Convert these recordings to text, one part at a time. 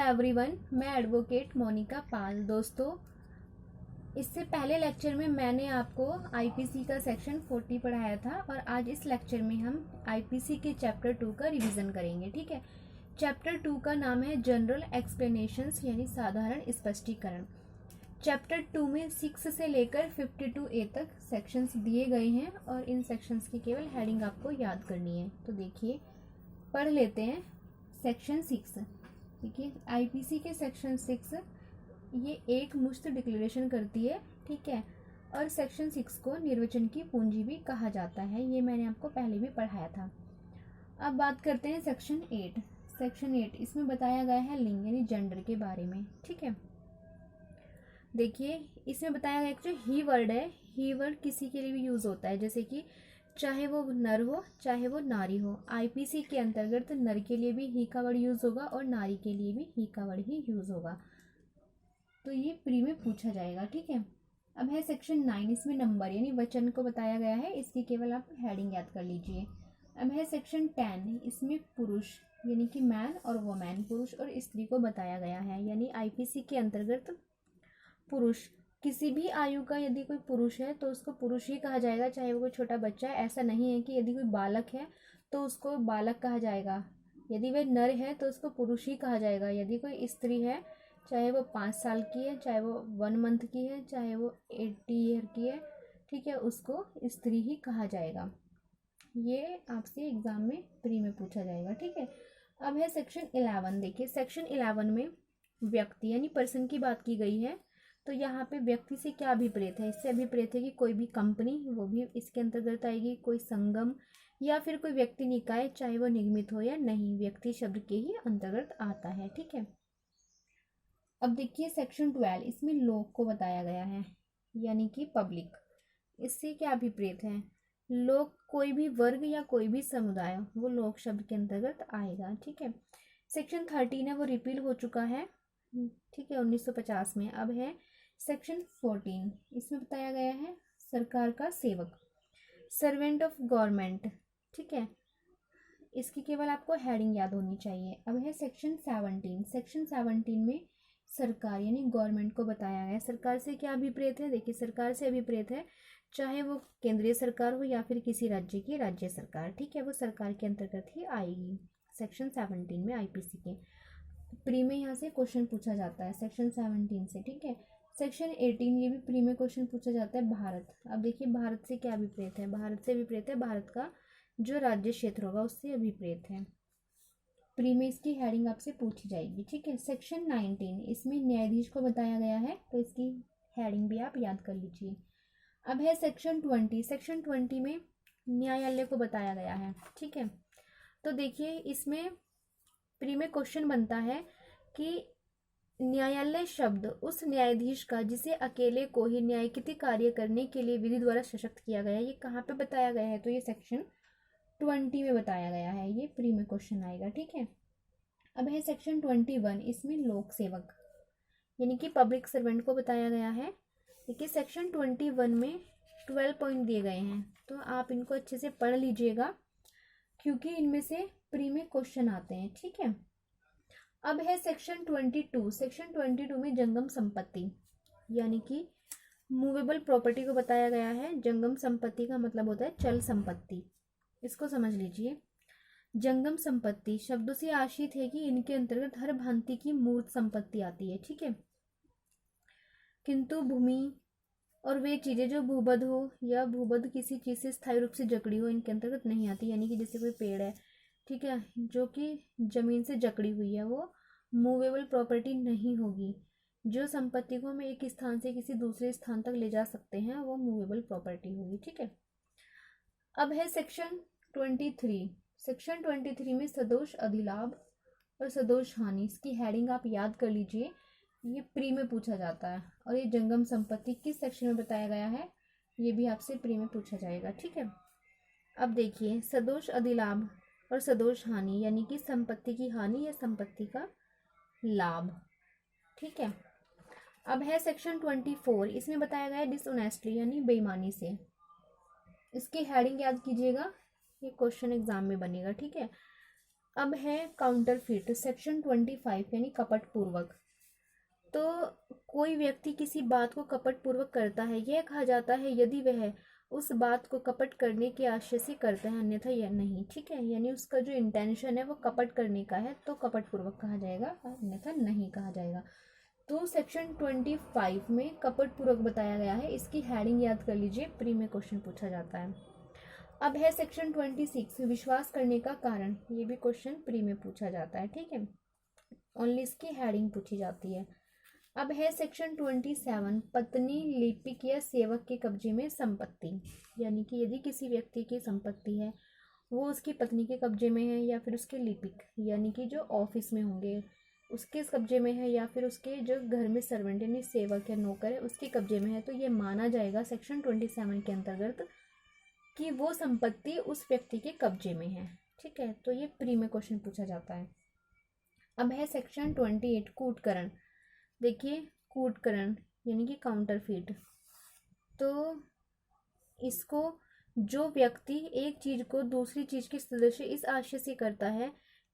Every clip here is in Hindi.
एवरीवन, मैं एडवोकेट मोनिका पाल। दोस्तों, इससे पहले लेक्चर में मैंने आपको आईपीसी का सेक्शन 40 पढ़ाया था और आज इस लेक्चर में हम आईपीसी के चैप्टर 2 का रिवीजन करेंगे। ठीक है। चैप्टर 2 का नाम है जनरल एक्सप्लेनेशंस यानी साधारण स्पष्टीकरण। चैप्टर 2 में 6 से लेकर 52A तक सेक्शंस दिए गए हैं और इन सेक्शंस की केवल हेडिंग आपको याद करनी है। तो देखिए, पढ़ लेते हैं सेक्शन 6। देखिए, आईपीसी के सेक्शन 6 ये एक मुश्त डिक्लेरेशन करती है। ठीक है। और सेक्शन 6 को निर्वचन की पूंजी भी कहा जाता है। ये मैंने आपको पहले भी पढ़ाया था। अब बात करते हैं सेक्शन 8। सेक्शन 8 इसमें बताया गया है लिंग यानी जेंडर के बारे में। ठीक है। देखिए, इसमें बताया गया जो ही वर्ड है, ही वर्ड किसी के लिए भी यूज होता है, जैसे कि चाहे वो नर हो चाहे वो नारी हो। आईपीसी के अंतर्गत नर के लिए भी ही का वर्ड यूज होगा और नारी के लिए भी ही का वर्ड ही यूज होगा। तो ये प्री में पूछा जाएगा। ठीक है। अब है सेक्शन 9। इसमें नंबर यानी वचन को बताया गया है, इसकी केवल आप हेडिंग याद कर लीजिए। अब है सेक्शन 10। इसमें पुरुष यानी कि मैन और वोमैन, पुरुष और स्त्री को बताया गया है। यानी आईपीसी के अंतर्गत पुरुष, किसी भी आयु का यदि कोई पुरुष है तो उसको पुरुष ही कहा जाएगा, चाहे वो कोई छोटा बच्चा है। ऐसा नहीं है कि यदि कोई बालक है तो उसको बालक कहा जाएगा। यदि वह नर है तो उसको पुरुष ही कहा जाएगा। यदि कोई स्त्री है, चाहे वो 5 साल की है, चाहे वो 1 मंथ की है, चाहे वो 80 ईयर की है, ठीक है, उसको स्त्री ही कहा जाएगा। ये आपसे एग्जाम में प्री में पूछा जाएगा। ठीक है। अब है सेक्शन 11। देखिए, सेक्शन 11 में व्यक्ति यानी पर्सन की बात की गई है। तो यहाँ पे व्यक्ति से क्या अभिप्रेत है? इससे अभिप्रेत है कि कोई भी कंपनी, वो भी इसके अंतर्गत आएगी, कोई संगम या फिर कोई व्यक्ति निकाय, चाहे वो निगमित हो या नहीं, व्यक्ति शब्द के ही अंतर्गत आता है। ठीक है। अब देखिए सेक्शन 12। इसमें लोक को बताया गया है यानी कि पब्लिक। इससे क्या अभिप्रेत है? लोक कोई भी वर्ग या कोई भी समुदाय, वो लोक शब्द के अंतर्गत आएगा। ठीक है। सेक्शन 13 है, वो रिपील हो चुका है। ठीक है, 1950 में। अब है सेक्शन 14। इसमें बताया गया है सरकार का सेवक, सर्वेंट ऑफ गवर्नमेंट। ठीक है। इसकी केवल आपको हेडिंग याद होनी चाहिए। अब है सेक्शन 17। सेक्शन 17 में सरकार यानी गवर्नमेंट को बताया गया है। सरकार से क्या अभिप्रेत है? देखिए, सरकार से अभिप्रेत है चाहे वो केंद्रीय सरकार हो या फिर किसी राज्य की राज्य सरकार। ठीक है, वो सरकार के अंतर्गत ही आएगी सेक्शन 17 में। आईपीसी के प्री में यहाँ से क्वेश्चन पूछा जाता है सेक्शन 17 से। ठीक है। सेक्शन 18 ये भी प्री में क्वेश्चन पूछा जाता है, भारत। अब देखिए, भारत से क्या अभिप्रेत है? भारत से अभिप्रेत है भारत का जो राज्य क्षेत्र होगा उससे अभिप्रेत है। प्री में इसकी हेडिंग आपसे पूछी जाएगी। ठीक है। सेक्शन 19 इसमें न्यायाधीश को बताया गया है, तो इसकी हेडिंग भी आप याद कर लीजिए। अब है सेक्शन 20। सेक्शन 20 में न्यायालय को बताया गया है। ठीक है। तो देखिए, इसमें प्री में क्वेश्चन बनता है कि न्यायालय शब्द उस न्यायाधीश का जिसे अकेले को ही न्यायिक कार्य करने के लिए विधि द्वारा सशक्त किया गया है, ये कहाँ पे बताया गया है? तो ये सेक्शन 20 में बताया गया है। ये प्री में क्वेश्चन आएगा। ठीक है। अब है सेक्शन 21। इसमें लोक सेवक यानी कि पब्लिक सर्वेंट को बताया गया है। देखिए, सेक्शन 21 में 12 पॉइंट दिए गए हैं, तो आप इनको अच्छे से पढ़ लीजिएगा क्योंकि इनमें से प्री में क्वेश्चन आते हैं। ठीक है। अब है सेक्शन 22। सेक्शन 22 में जंगम संपत्ति यानी कि मूवेबल प्रॉपर्टी को बताया गया है। जंगम संपत्ति का मतलब होता है चल संपत्ति, इसको समझ लीजिए। जंगम संपत्ति शब्दों से आश्रित है कि इनके अंतर्गत हर भांति की मूर्त संपत्ति आती है। ठीक है। किंतु भूमि और वे चीजें जो भूबद्ध हो या भूबद्ध किसी चीज से स्थायी रूप से जकड़ी हो, इनके अंतर्गत नहीं आती। यानी कि जैसे कोई पेड़ है, ठीक है, जो कि जमीन से जकड़ी हुई है, वो मूवेबल प्रॉपर्टी नहीं होगी। जो संपत्ति को हम एक स्थान से किसी दूसरे स्थान तक ले जा सकते हैं, वो मूवेबल प्रॉपर्टी होगी। ठीक है। अब है सेक्शन 23। सेक्शन 23 में सदोष अधिलाभ और सदोष हानि, इसकी हेडिंग आप याद कर लीजिए, ये प्री में पूछा जाता है। और ये जंगम संपत्ति किस सेक्शन में बताया गया है, ये भी आपसे प्री में पूछा जाएगा। ठीक है। अब देखिए, सदोष अधिलाभ और सदोष हानि यानी कि संपत्ति की हानि या संपत्ति का लाभ। ठीक है। अब है सेक्शन 24। इसमें बताया गया है डिसऑनेस्टली यानी बेईमानी से। इसकी हेडिंग याद कीजिएगा, ये क्वेश्चन एग्जाम में बनेगा। ठीक है। अब है काउंटरफीट, सेक्शन 25 यानी कपटपूर्वक। तो कोई व्यक्ति किसी बात को कपटपूर्वक करता है, यह कहा जाता है यदि वह उस बात को कपट करने के आशय से करता है, अन्यथा यह नहीं। ठीक है, यानी उसका जो इंटेंशन है वो कपट करने का है तो कपटपूर्वक कहा जाएगा, अन्यथा नहीं कहा जाएगा। तो सेक्शन 25 में कपटपूर्वक बताया गया है, इसकी हेडिंग याद कर लीजिए, प्री में क्वेश्चन पूछा जाता है। अब है सेक्शन 26 विश्वास करने का कारण, ये भी क्वेश्चन प्री में पूछा जाता है। ठीक है, ओनली इसकी हेडिंग पूछी जाती है। अब है सेक्शन 27 पत्नी, लिपिक या सेवक के कब्जे में संपत्ति, यानी कि यदि किसी व्यक्ति की संपत्ति है वो उसकी पत्नी के कब्जे में है, या फिर उसके लिपिक यानी कि जो ऑफिस में होंगे उसके कब्जे में है, या फिर उसके जो घर में सर्वेंट यानी सेवक या नौकर है उसके कब्जे में है, तो ये माना जाएगा सेक्शन 27 के अंतर्गत कि वो संपत्ति उस व्यक्ति के कब्जे में है। ठीक है, तो ये प्री में क्वेश्चन पूछा जाता है। अब है सेक्शन 28 कूटकरण। देखिए, कूटकरण यानी कि काउंटरफीट, तो इसको जो व्यक्ति एक चीज को दूसरी चीज की सदस्य इस आशय से करता है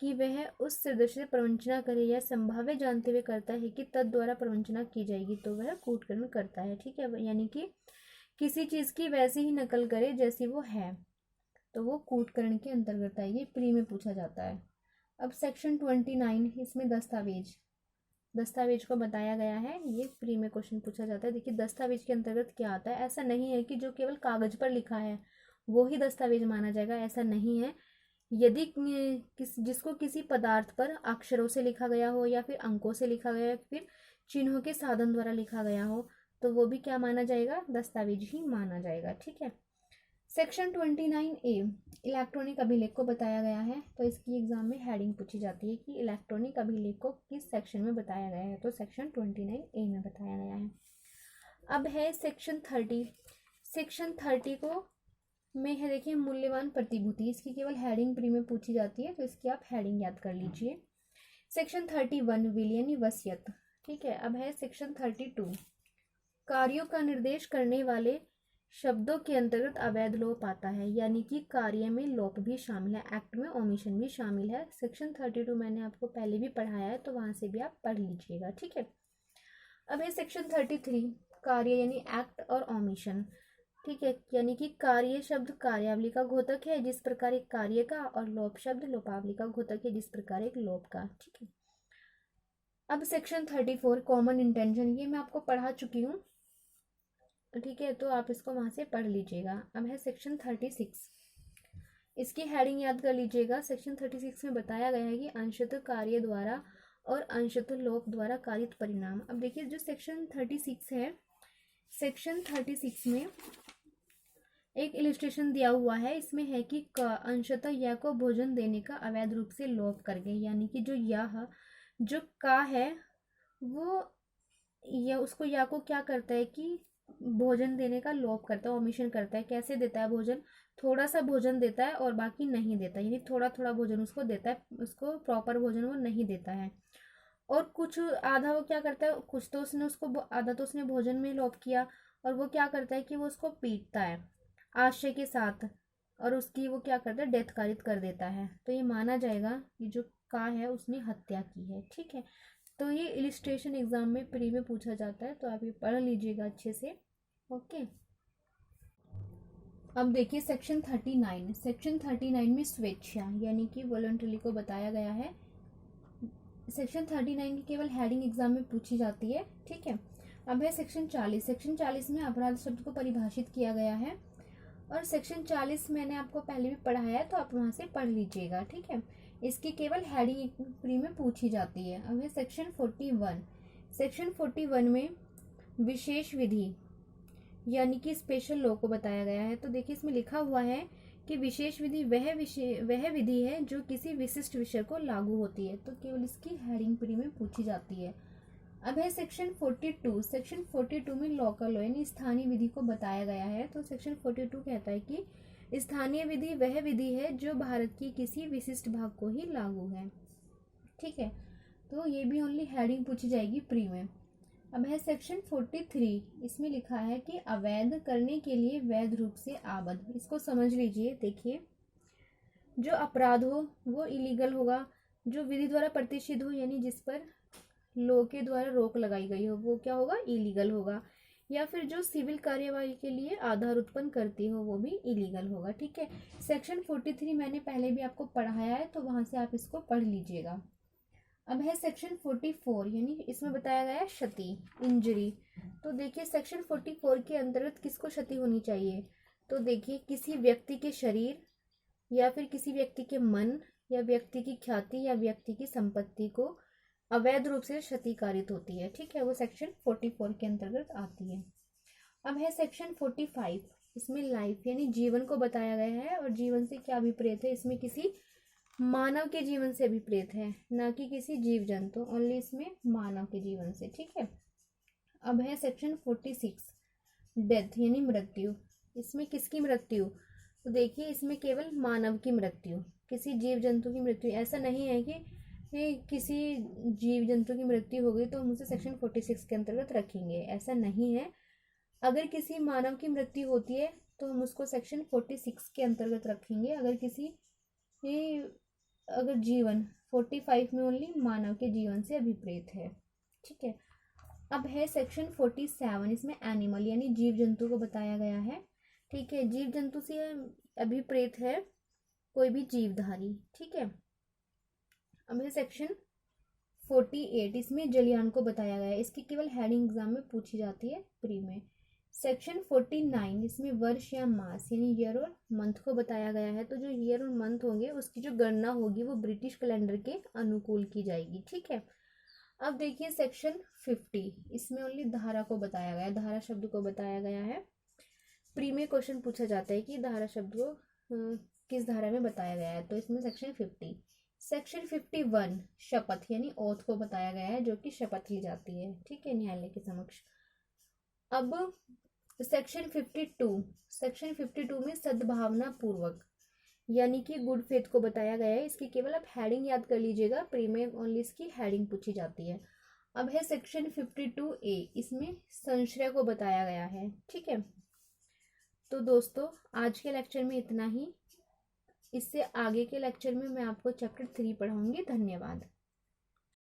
कि वह उस सदस्य से प्रवंचना करे या संभाव्य जानते हुए करता है कि तद द्वारा प्रवंचना की जाएगी, तो वह कूटकरण करता है। ठीक है, यानी कि किसी चीज की वैसी ही नकल करे जैसी वो है, तो वो कूटकरण के अंतर्गत है। ये प्री में पूछा जाता है। अब सेक्शन 29, इसमें दस्तावेज को बताया गया है, ये प्री में क्वेश्चन पूछा जाता है। देखिए, दस्तावेज के अंतर्गत क्या आता है, ऐसा नहीं है कि जो केवल कागज पर लिखा है वो ही दस्तावेज माना जाएगा, ऐसा नहीं है। यदि जिसको किसी पदार्थ पर अक्षरों से लिखा गया हो, या फिर अंकों से लिखा गया, या फिर चिन्हों के साधन द्वारा लिखा गया हो, तो वो भी क्या माना जाएगा, दस्तावेज ही माना जाएगा। ठीक है, सेक्शन 29A इलेक्ट्रॉनिक अभिलेख को बताया गया है, तो इसकी एग्जाम में हेडिंग पूछी जाती है कि इलेक्ट्रॉनिक अभिलेख को किस सेक्शन में बताया गया है, तो सेक्शन 29A में बताया गया है। अब है सेक्शन 30। सेक्शन 30 को में है, देखिए, मूल्यवान प्रतिभूति, इसकी केवल हेडिंग प्री में पूछी जाती है, तो इसकी आप हेडिंग याद कर लीजिए। सेक्शन 31 विल यानी वसीयत। ठीक है, अब है सेक्शन 32 कार्यों का निर्देश करने वाले शब्दों के अंतर्गत अवैध लोप आता है, यानी कि कार्य में लोप भी शामिल है, एक्ट में ओमिशन भी शामिल है। सेक्शन 32 मैंने आपको पहले भी पढ़ाया है, तो वहां से भी आप पढ़ लीजिएगा। ठीक है, अब है सेक्शन 33 कार्य यानी एक्ट और ओमिशन। ठीक है, यानी कि कार्य शब्द कार्यावली का घोतक है जिस प्रकार एक कार्य का, और लोप शब्द लोपावली का घोतक है जिस प्रकार एक लोप का। ठीक है, अब सेक्शन 34 कॉमन इंटेंशन, ये मैं आपको पढ़ा चुकी हूँ। ठीक है, तो आप इसको वहां से पढ़ लीजिएगा। अब है सेक्शन 36, इसकी हेडिंग याद कर लीजिएगा। सेक्शन 36 में बताया गया है कि अंशतः कार्य द्वारा और अंशतः लोप द्वारा कारित परिणाम। अब देखिए, जो सेक्शन 36 है, सेक्शन 36 में एक इलिस्ट्रेशन दिया हुआ है, इसमें है कि अंशतः या को भोजन देने का अवैध रूप से लोप कर गए, यानी कि जो यह जो का है वो या उसको या को क्या करता है कि भोजन देने का लोप करता है, ओमिशन करता है। कैसे देता है भोजन, थोड़ा सा भोजन देता है और बाकी नहीं देता, यानी थोड़ा थोड़ा भोजन उसको देता है, उसको प्रॉपर भोजन वो नहीं देता है। और कुछ आधा वो क्या करता है, कुछ तो उसने उसको आधा तो उसने भोजन में लोप किया, और वो क्या करता है कि वो उसको पीटता है आशय के साथ, और उसकी वो क्या करता है, डेथ कारित कर देता है, तो ये माना जाएगा कि जो का है उसने हत्या की है। ठीक है, तो ये इलिस्ट्रेशन एग्जाम में प्री में पूछा जाता है, तो आप ये पढ़ लीजिएगा अच्छे से। ओके, अब देखिए सेक्शन 39। सेक्शन 39 में स्वेच्छा यानी कि वॉलंटरी को बताया गया है। सेक्शन 39 की केवल हेडिंग एग्जाम में पूछी जाती है। ठीक है, अब है सेक्शन 40। सेक्शन 40 में अपराध शब्द को परिभाषित किया गया है, और सेक्शन 40 मैंने आपको पहले भी पढ़ाया है, तो आप वहां से पढ़ लीजिएगा। ठीक है, इसकी केवल हेडिंग प्री में पूछी जाती है। अब है सेक्शन 41। सेक्शन 41 में विशेष विधि यानी कि स्पेशल लॉ को बताया गया है। तो देखिए, इसमें लिखा हुआ है कि विशेष विधि वह विधि है जो किसी विशिष्ट विषय को लागू होती है, तो केवल इसकी हेडिंग प्री में पूछी जाती है। अब है सेक्शन 42। सेक्शन 42 में लोकल लॉ यानी स्थानीय विधि को बताया गया है। तो सेक्शन 42 कहता है कि स्थानीय विधि वह विधि है जो भारत की किसी विशिष्ट भाग को ही लागू है। ठीक है, तो ये भी ओनली हेडिंग पूछी जाएगी प्री में। अब है सेक्शन 43, इसमें लिखा है कि अवैध करने के लिए वैध रूप से आबद्ध, इसको समझ लीजिए। देखिए, जो अपराध हो वो इलीगल होगा, जो विधि द्वारा प्रतिषिद्ध हो यानी जिस पर लॉ के द्वारा रोक लगाई गई हो वो क्या होगा, इलीगल होगा, या फिर जो सिविल कार्यवाही के लिए आधार उत्पन्न करती हो वो भी इलीगल होगा। ठीक है, सेक्शन 43 मैंने पहले भी आपको पढ़ाया है, तो वहां से आप इसको पढ़ लीजिएगा। अब है सेक्शन 44, यानी इसमें बताया गया है क्षति, इंजरी। तो देखिए सेक्शन 44 के अंतर्गत किसको क्षति होनी चाहिए, तो देखिए किसी व्यक्ति के शरीर या फिर किसी व्यक्ति के मन या व्यक्ति की ख्याति या व्यक्ति की संपत्ति को अवैध रूप से क्षतिकारित होती है। ठीक है, वो सेक्शन 44 के अंतर्गत आती है। अब है सेक्शन 45, इसमें लाइफ यानी जीवन को बताया गया है, और जीवन से क्या अभिप्रेत है, इसमें किसी मानव के जीवन से अभिप्रेत है, ना कि किसी जीव जंतु, ओनली इसमें मानव के जीवन से। ठीक है, अब है सेक्शन 46, डेथ यानी मृत्यु। इसमें किसकी मृत्यु, तो देखिए इसमें केवल मानव की मृत्यु, किसी जीव जंतु की मृत्यु। ऐसा नहीं है कि किसी जीव जंतु की मृत्यु हो गई तो हम उसे सेक्शन 46 के अंतर्गत रखेंगे, ऐसा नहीं है। अगर किसी मानव की मृत्यु होती है तो हम उसको सेक्शन 46 के अंतर्गत रखेंगे। अगर जीवन 45 में ओनली मानव के जीवन से अभिप्रेत है। ठीक है, अब है सेक्शन 47, इसमें एनिमल यानी जीव जंतु को बताया गया है। ठीक है, जीव जंतु से अभिप्रेत है कोई भी जीवधारी। ठीक है, अब है सेक्शन 48, इसमें जलयान को बताया गया है, इसकी केवल हेडिंग एग्जाम में पूछी जाती है प्री में। सेक्शन 49, इसमें वर्ष या मास यानी ईयर और मंथ को बताया गया है, तो जो ईयर और मंथ होंगे उसकी जो गणना होगी वो ब्रिटिश कैलेंडर के अनुकूल की जाएगी। ठीक है, अब देखिए सेक्शन 50, इसमें ओनली धारा को बताया गया है, धारा शब्द को बताया गया है। प्री में क्वेश्चन पूछा जाता है कि धारा शब्द को किस धारा में बताया गया है, तो इसमें सेक्शन 50। सेक्शन 51 शपथ यानी ओथ को बताया गया है, जो कि शपथ ली जाती है। ठीक है, न्यायालय के समक्ष। अब सेक्शन 52 में सद्भावना पूर्वक यानी कि गुड फेथ को बताया गया है, इसकी केवल आप हेडिंग याद कर लीजिएगा, प्री में ओनली इसकी हेडिंग पूछी जाती है। अब है सेक्शन 52A, इसमें संश्रय को बताया गया है। ठीक है, तो दोस्तों आज के लेक्चर में इतना ही। इससे आगे के लेक्चर में मैं आपको चैप्टर 3 पढ़ाऊंगी। धन्यवाद।